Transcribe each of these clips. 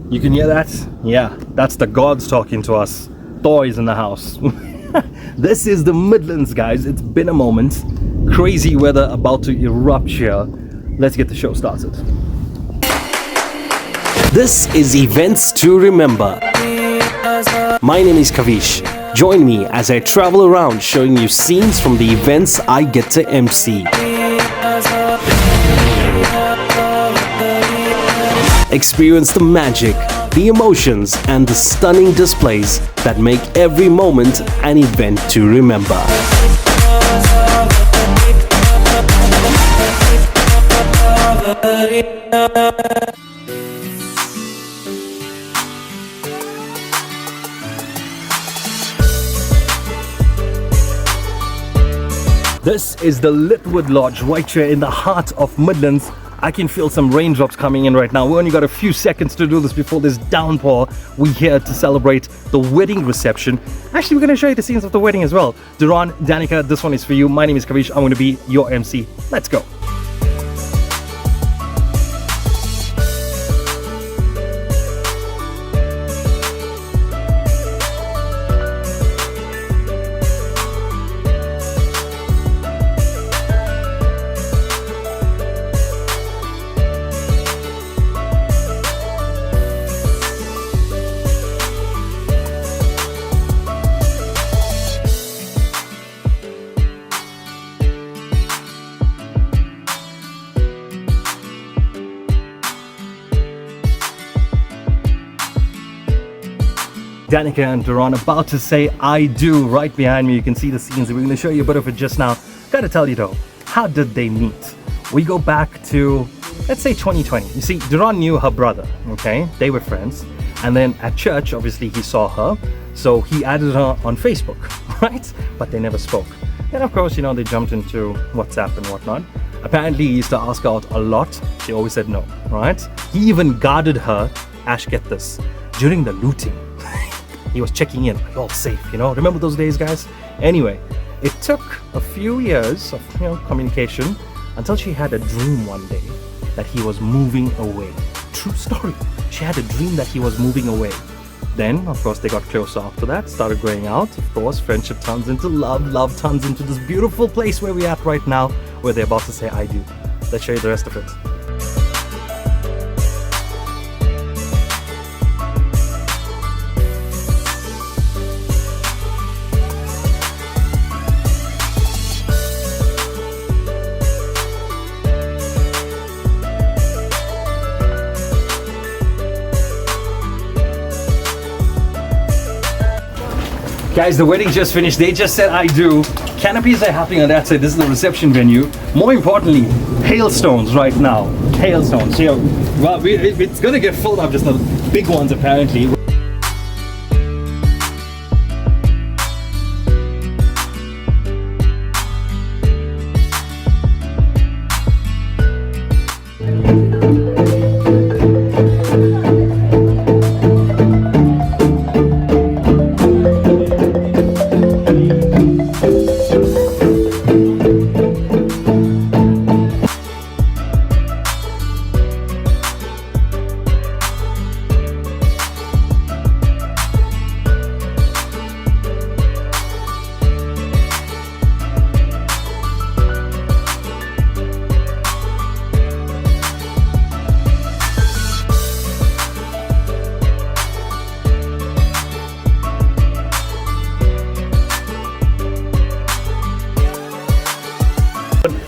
You can hear that? Yeah, that's the gods talking to us. Thor is in the house. This is the Midlands, guys. It's been a moment. Crazy weather about to erupt here. Let's get the show started. This is Events to Remember. My name is Kavish. Join me as I travel around showing you scenes from the events I get to MC. Experience the magic, the emotions, and the stunning displays that make every moment an event to remember. This is the Lythwood Lodge right here in the heart of Midlands. I can feel some raindrops coming in right now. We only got a few seconds to do this before this downpour. We're here to celebrate the wedding reception. Actually, we're going to show you the scenes of the wedding as well. Doron, Danica, this one is for you. My name is Kavish. I'm going to be your MC. Let's go. Danica and Doron about to say I do right behind me. You can see the scenes. We're going to show you a bit of it just now. Gotta tell you though, how did they meet? We go back to, let's say 2020. You see, Doron knew her brother, okay? They were friends. And then at church, obviously he saw her. So he added her on Facebook, right? But they never spoke. Then of course, you know, they jumped into WhatsApp and whatnot. Apparently he used to ask her out a lot. She always said no, right? He even guarded her, Ash, get this, during the looting. He was checking in, like, all safe, you know? Remember those days, guys? Anyway, it took a few years of, you know, communication until she had a dream one day that he was moving away. True story. She had a dream that he was moving away. Then, of course, they got closer after that, started going out. Of course, friendship turns into love, love turns into this beautiful place where we're at right now, where they're about to say, I do. Let's show you the rest of it. Guys, the wedding just finished. They just said I do. Canopies are happening on that side. This is the reception venue. More importantly, hailstones right now. Hailstones. Here, well, it's gonna get filled up. Just the big ones apparently.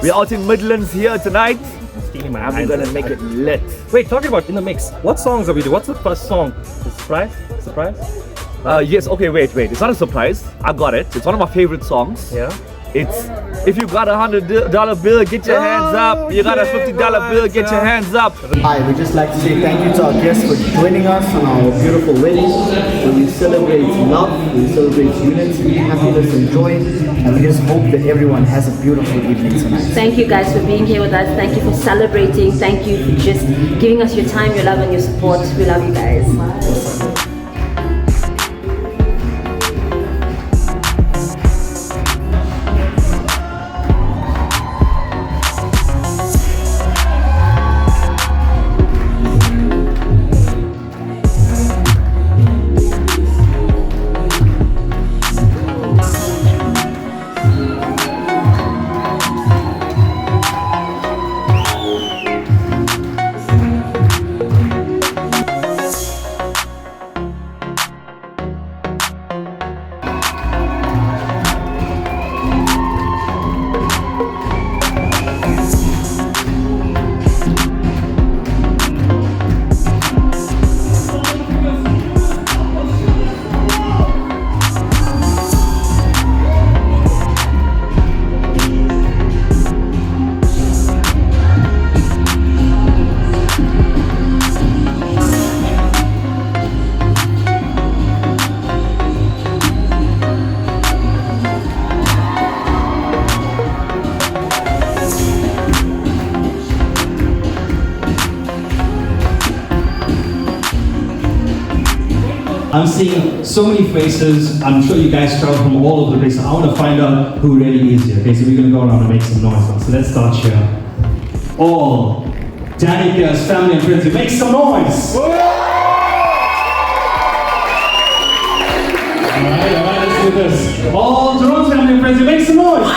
We're out in Midlands here tonight. And we're gonna make it lit. Wait, talking about in the mix, what songs are we doing? What's the first song? Surprise? Surprise? Yes, okay, wait. It's not a surprise. I got it. It's one of my favorite songs. Yeah. It's if you got $100 bill, get your hands up. You got a $50 bill, get your hands up. Hi, we'd just like to say thank you to our guests for joining us on our beautiful wedding. We celebrate love, we celebrate unity, happiness and joy, and we just hope that everyone has a beautiful evening tonight. Thank you guys for being here with us. Thank you for celebrating. Thank you for just giving us your time, your love and your support. We love you guys. I'm seeing so many faces. I'm sure you guys travel from all over the place. I want to find out who really is here. Okay, so we're going to go around and make some noise now. So let's start here. All Danica's family and friends, make some noise! Alright, let's do this. All Doron's family and friends, make some noise!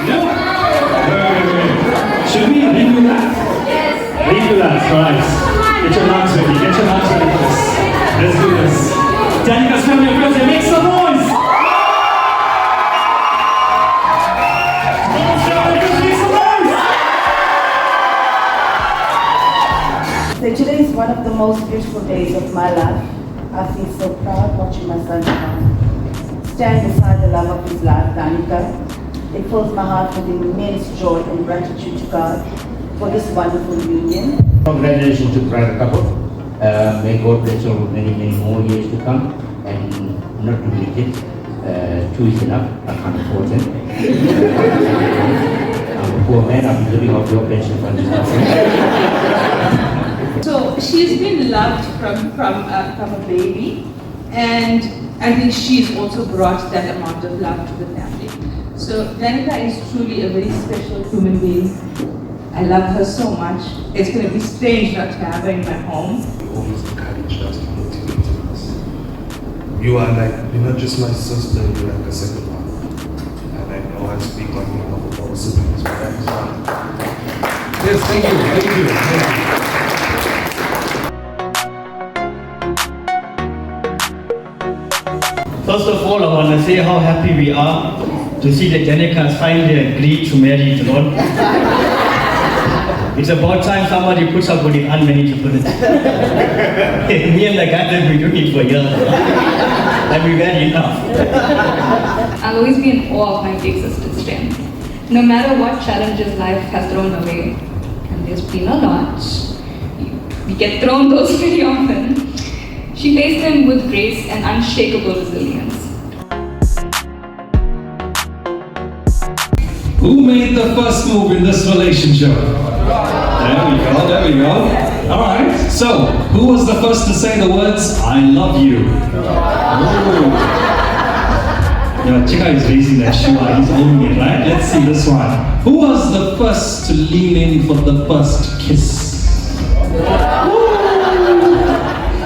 Yeah? Should we redo that? Yes. Redo that, alright. Get your lungs ready, get your lungs ready for this. Let's do this. Danica's family and friends, make some noise! So today is one of the most beautiful days of my life. I feel so proud watching my son stand beside the love of his life, Danica. It fills my heart with immense joy and gratitude to God for this wonderful union. Congratulations to bride couple. May God bless you many, many more years to come, and not to be kids. Two is enough. I can't afford them. I'm a poor man. I'm living off your pension fund. So she's been loved from a baby, and I think she's also brought that amount of love to the family. So Danica is truly a very special human being. I love her so much. It's going to be strange not to have her in my home. You always encourage us to motivate us. You're not just my sister, you're like a second one. And I know I speak on behalf of all siblings, but that is fine. Yes, thank you, thank you, thank you. First of all, I want to say how happy we are to see that Danica has finally agreed to marry Doron. It's about time somebody puts up with it unmanageable. Me and the guy have been doing it for years. And we've had enough. I'll always be in awe of my big sister's strength. No matter what challenges life has thrown away, and there's been a lot, we get thrown those pretty often. She faced them with grace and unshakable resilience. Who made the first move in this relationship? There we go, there we go. Alright, so who was the first to say the words, I love you? Yeah, Chika is raising that shoe, he's owning it, right? Let's see this one. Who was the first to lean in for the first kiss?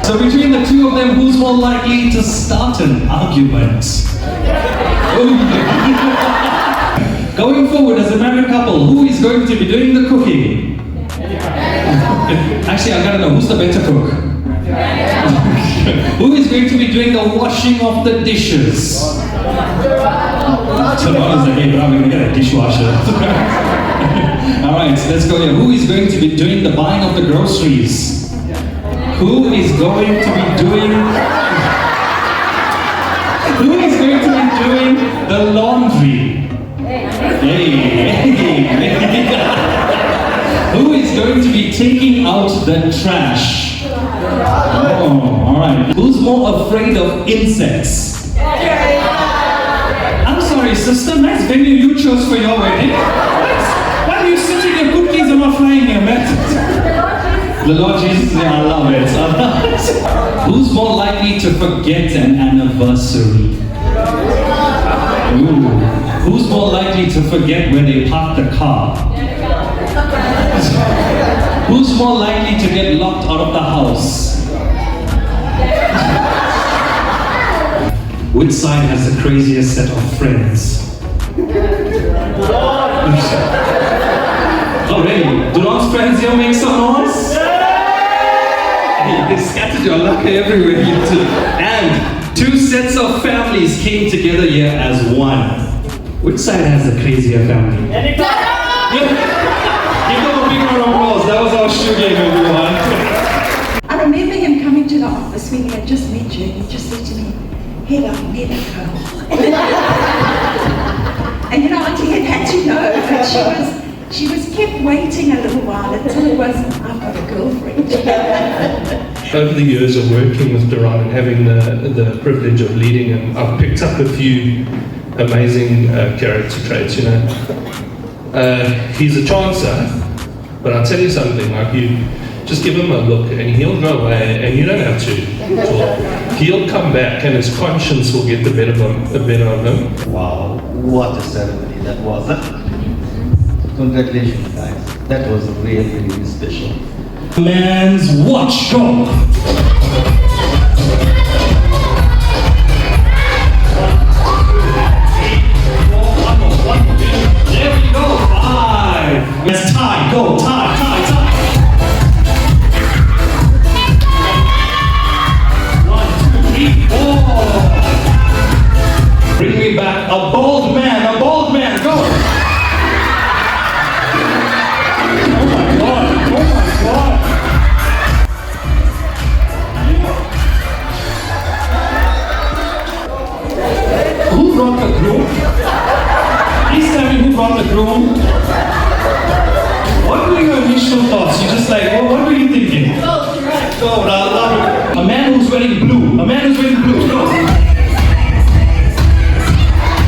So between the two of them, who's more likely to start an argument? Going forward as a married couple, who is going to be doing the cooking? Actually, I gotta know, who's the better cook? Who is going to be doing the washing of the dishes? Tomorrow is the day, but I'm gonna get a dishwasher. Alright, let's go here. Who is going to be doing the buying of the groceries? Who is going to be doing the laundry? Who is going to be taking out the trash? Oh, alright. Who's more afraid of insects? I'm sorry, sister, nice venue you chose for your wedding. Why are you sitting here? Good kids are not flying here, man. The Lord Jesus, yeah, I love it. Who's more likely to forget an anniversary? Ooh. Who's more likely to forget where they parked the car? Who's more likely to get locked out of the house? Which side has the craziest set of friends? Oh really? Doron's friends here make some noise? They scattered your luck everywhere you two. And two sets of families came together here as one. Which side has the crazier family? Give them a big round of applause. That was our shoe game, everyone. I remember him coming to the office when he had just met you, and he just said to me, "Head up, medical." And you know, Auntie had to know that she was kept waiting a little while until it was, "I've got a girlfriend." Over the years of working with Doron and having the privilege of leading him, I've picked up a few amazing character traits, you know. He's a chancer, but I'll tell you something, like just give him a look and he'll go away and you don't have to talk. He'll come back and his conscience will get the better of him. Wow, what a ceremony that was. Congratulations, guys. That was really, really special. Man's watch, go! There we go, 5. Let's tie, go, tie. 1, 2, 3, 4. Bring me back a bold man, go! Oh my God. Who brought the groom? Please tell me who brought the groom. What were your initial thoughts? You just like, what were you thinking? Go, I love it. A man who's wearing blue. Go.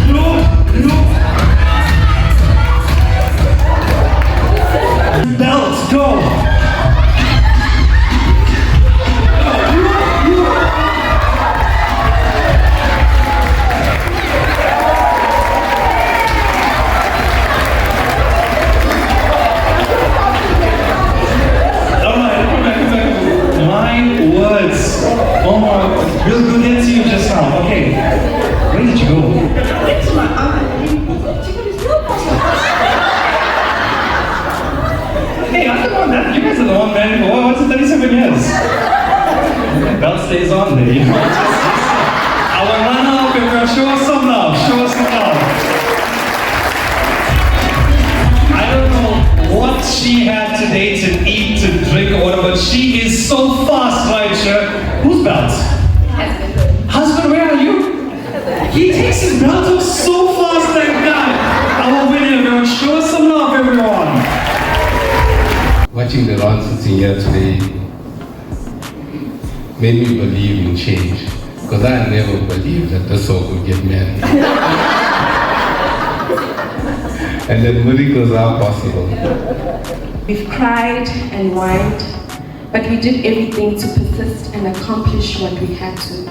Blue. Belts, go. Oh my, we'll get to you just now. Okay. Where did you go? Into my eye. Hey, I'm the one that you guys are the one man for what's it, 37 years? The belt stays on there, you know. I will run up and go, show us some love. I don't know what she had today to eat, to drink, or whatever, but she is so fast, right, sir? Whose belt? Husband, where are you? He takes his belt off so fast, that guy. Our winner, everyone. Show us some love, everyone. Watching Doron sitting here today made me believe in change, because I never believed that this all could get married. And that miracles are possible. We've cried and whined, but we did everything to persist and accomplish what we had to.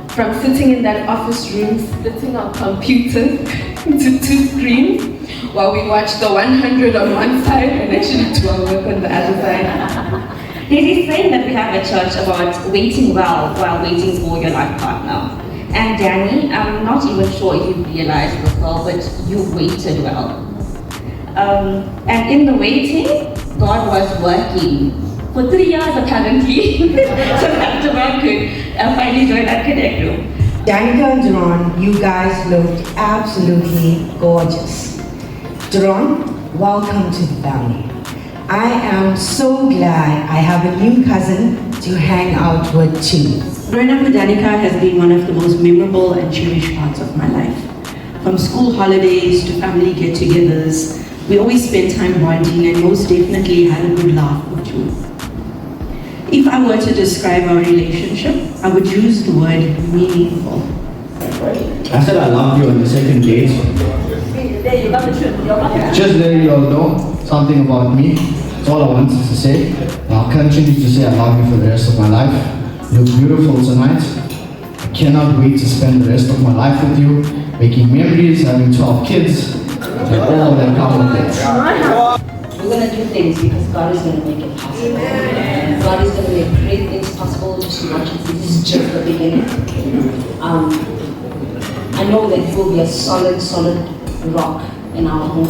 From sitting in that office room, splitting our computers into 2 screens, while we watched the 100 on one side and actually 2 our work on the other side. There's this saying that we have at church about waiting well while waiting for your life partner. And Danny, I'm not even sure if you realized this well, but you waited well. And in the waiting, God was working for 3 years apparently, so that Doron could finally join that connect room. Danica and Doron, you guys looked absolutely gorgeous. Doron, welcome to the family. I am so glad I have a new cousin to hang out with too. Growing up with Danica has been one of the most memorable and cherished parts of my life. From school holidays to family get-togethers, we always spent time bonding and most definitely had a good laugh or two. If I were to describe our relationship, I would use the word meaningful. I said I love you on the second date. There you got the truth. Just letting you all know something about me. That's all I wanted to say. I'll continue to say I love you for the rest of my life. You look beautiful tonight. I cannot wait to spend the rest of my life with you, making memories, having 12 kids, and all that come with it. We're going to do things because God is going to make it possible. God is going to make great things possible. Just watch it. This is just the beginning. I know that you will be a solid rock in our home.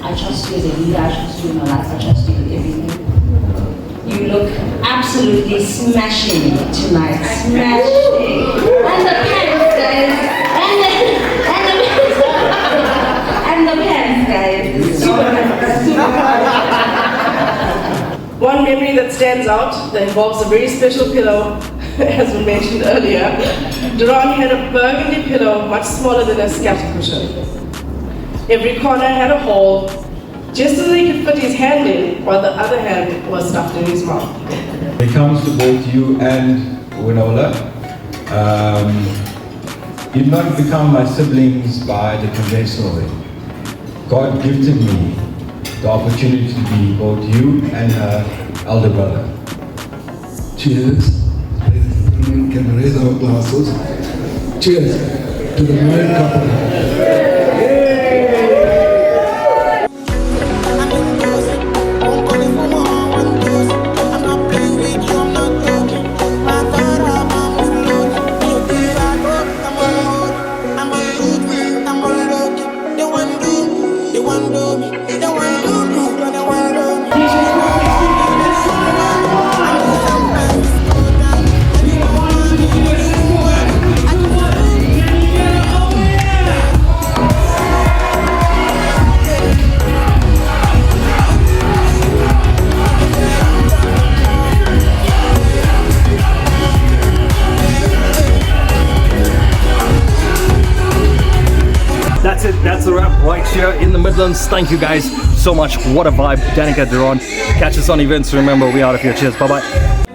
I trust you as a leader. I trust you in my life. I trust you with everything. You look absolutely smashing tonight. Smashing. And the pants, guys. And the pants, guys. Super. One memory that stands out that involves a very special pillow, as we mentioned earlier. Doron had a burgundy pillow much smaller than a scatter cushion. Every corner had a hole, just so he could fit his hand in, while the other hand was stuffed in his mouth. When it comes to both you and Winola, you did not become my siblings by the conventional way. God gifted me the opportunity to be both you and her elder brother. Cheers. Ladies and gentlemen, can we raise our glasses? Cheers to the married couple. That's it. That's a wrap right here in the Midlands. Thank you guys so much. What a vibe. Danica, Doron. Catch us on events. Remember, we out of here. Cheers. Bye-bye.